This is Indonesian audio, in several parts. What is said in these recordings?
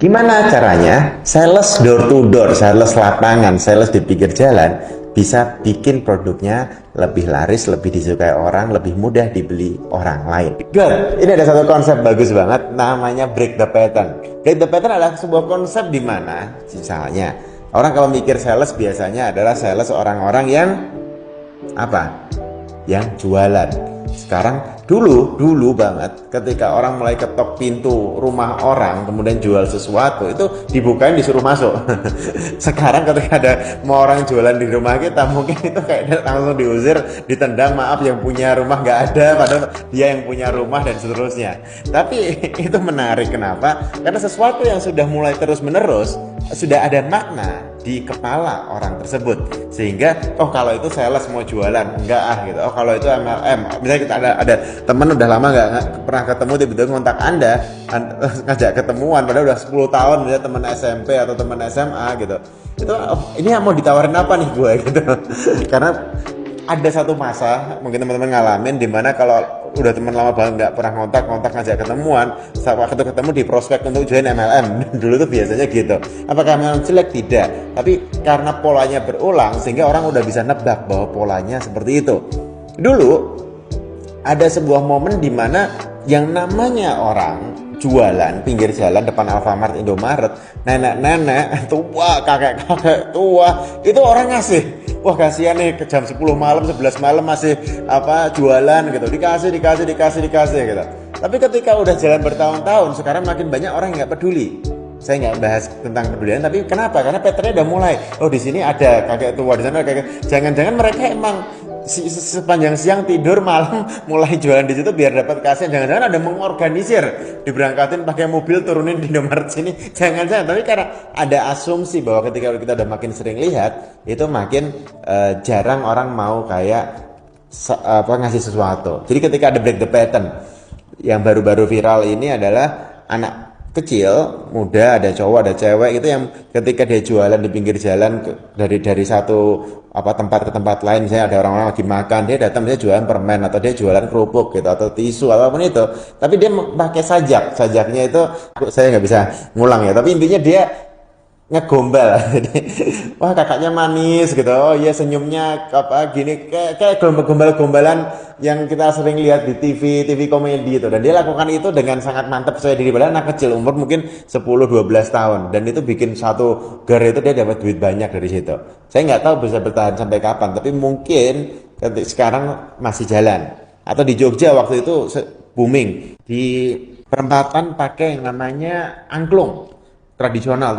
Gimana caranya sales door to door, sales lapangan, sales di pinggir jalan bisa bikin produknya lebih laris, lebih disukai orang, lebih mudah dibeli orang lain. Good. Ini ada satu konsep bagus banget, namanya break the pattern. Break the pattern adalah sebuah konsep di mana, misalnya, orang kalau mikir sales biasanya adalah sales orang-orang yang apa? Yang jualan. Sekarang dulu banget ketika orang mulai ketok pintu rumah orang kemudian jual sesuatu itu dibukain disuruh masuk. Sekarang ketika ada mau orang jualan di rumah kita mungkin itu kayak langsung diusir, ditendang, maaf yang punya rumah nggak ada, padahal dia yang punya rumah dan seterusnya. Tapi itu menarik, kenapa? Karena sesuatu yang sudah mulai terus menerus sudah ada makna di kepala orang tersebut, sehingga kalau itu sales mau jualan enggak gitu, kalau itu MLM, misalnya kita ada teman udah lama nggak pernah ketemu, tiba-tiba kontak anda ngajak ketemuan padahal udah 10 tahun, misalnya teman SMP atau teman SMA gitu, itu ini mau ditawarin apa nih gue gitu. Karena ada satu masa mungkin teman-teman ngalamin dimana kalau udah teman lama banget nggak pernah kontak ngajak ketemuan, saat waktu ketemu di prospek untuk join MLM. Dulu tuh biasanya gitu. Apakah MLM jelek? Tidak, tapi karena polanya berulang sehingga orang udah bisa nebak bahwa polanya seperti itu. Dulu ada sebuah momen dimana yang namanya orang jualan pinggir jalan depan Alfamart, Indomaret, nenek-nenek tua, kakek-kakek tua, itu orang ngasih. Wah, kasihan nih, ke jam 10 malam, 11 malam masih jualan gitu. Dikasih gitu. Tapi ketika udah jalan bertahun-tahun, sekarang makin banyak orang yang nggak peduli. Saya nggak bahas tentang kepedulian, tapi kenapa? Karena patternnya udah mulai. Oh, di sini ada kakek tua, di sana ada kakek. Jangan-jangan mereka emang sepanjang siang tidur, malam mulai jualan di situ biar dapat kasihan. Jangan-jangan ada mengorganisir, diberangkatin pakai mobil, turunin di Indomaret sini. Jangan-jangan, tapi karena ada asumsi bahwa ketika kita udah makin sering lihat, itu makin jarang orang mau kayak ngasih sesuatu. Jadi ketika ada break the pattern, yang baru-baru viral ini adalah anak kecil, muda, ada cowok, ada cewek, itu yang ketika dia jualan di pinggir jalan dari satu tempat ke tempat lain, misalnya ada orang-orang lagi makan, dia datang misalnya jualan permen atau dia jualan kerupuk gitu atau tisu atau apapun itu, tapi dia pakai sajaknya itu saya nggak bisa ngulang ya, tapi intinya dia ngegombal. Jadi wah, kakaknya manis gitu, oh iya senyumnya gini, kayak gombal-gombalan yang kita sering lihat di TV komedi itu, dan dia lakukan itu dengan sangat mantap, percaya diri, padahal anak kecil umur mungkin 10-12 tahun, dan itu bikin satu gar itu dia dapat duit banyak dari situ. Saya nggak tahu bisa bertahan sampai kapan, tapi mungkin sekarang masih jalan. Atau di Jogja waktu itu booming di perempatan pakai yang namanya angklung tradisional.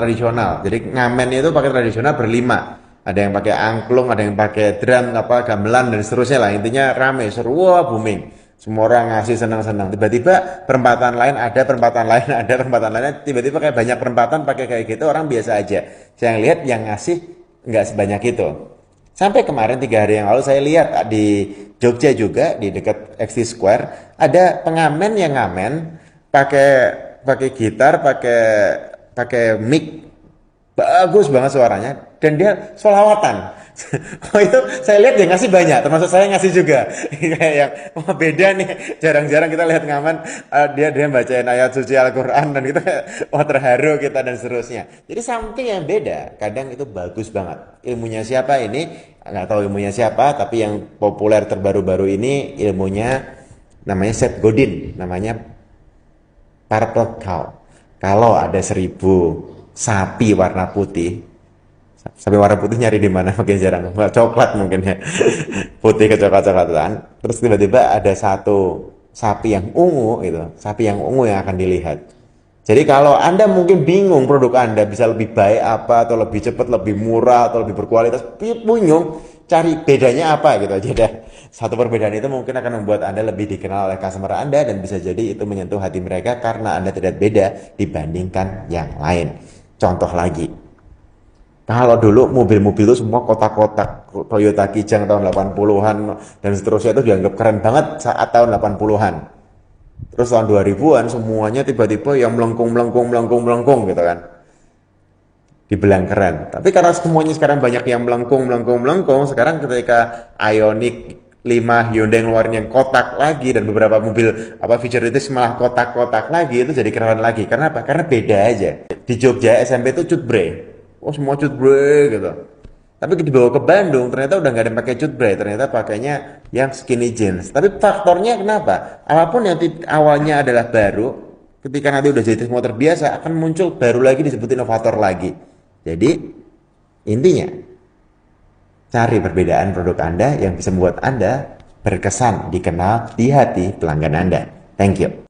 Jadi ngamen itu pakai tradisional berlima. Ada yang pakai angklung, ada yang pakai drum, gamelan dan seterusnya lah. Intinya rame, seru, wah, booming. Semua orang ngasih senang-senang. Tiba-tiba perempatan lain ada, perempatan lainnya tiba-tiba kayak banyak perempatan pakai kayak gitu, orang biasa aja. Saya lihat yang ngasih nggak sebanyak itu. Sampai kemarin 3 hari yang lalu saya lihat di Jogja juga di dekat XT Square ada pengamen yang ngamen pakai gitar, pakai mic, bagus banget suaranya, dan dia sholawatan. Oh, itu saya lihat dia ngasih banyak, termasuk saya ngasih juga. Kayak yang beda nih, jarang-jarang kita lihat ngamen dia bacain ayat suci Al-Quran, dan kita terharu kita dan seterusnya. Jadi something yang beda, kadang itu bagus banget. Ilmunya siapa ini nggak tahu, ilmunya siapa, tapi yang populer terbaru-baru ini ilmunya namanya Seth Godin, namanya Purple Cow. Kalau ada 1000 sapi warna putih, sapi warna putih nyari di mana? Makin jarang, coklat mungkin ya, putih ke coklat-coklatan. Terus tiba-tiba ada satu sapi yang ungu, itu sapi yang ungu yang akan dilihat. Jadi kalau Anda mungkin bingung produk Anda bisa lebih baik apa, atau lebih cepat, lebih murah, atau lebih berkualitas, bingung cari bedanya apa gitu aja dah. Satu perbedaan itu mungkin akan membuat Anda lebih dikenal oleh customer Anda, dan bisa jadi itu menyentuh hati mereka karena Anda terlihat beda dibandingkan yang lain. Contoh lagi, kalau dulu mobil-mobil itu semua kotak-kotak, Toyota Kijang tahun 80-an dan seterusnya itu dianggap keren banget saat tahun 80-an. Terus tahun 2000-an semuanya tiba-tiba yang melengkung gitu kan, dibilang keren. Tapi karena semuanya sekarang banyak yang melengkung, sekarang ketika Ioniq 5 Hyundai ngeluarin yang kotak lagi, dan beberapa mobil apa Futuritis malah kotak-kotak lagi, itu jadi keren lagi. Karena apa? Karena beda aja. Di Jogja SMP itu cutbre, oh semua cutbre gitu. Tapi dibawa ke Bandung ternyata udah nggak ada yang pakai cutbre, ternyata pakainya yang skinny jeans. Tapi faktornya kenapa? Apapun yang awalnya adalah baru, ketika nanti udah jadi semua terbiasa akan muncul baru lagi, disebut inovator lagi. Jadi intinya cari perbedaan produk Anda yang bisa membuat Anda berkesan, dikenal di hati pelanggan Anda. Thank you.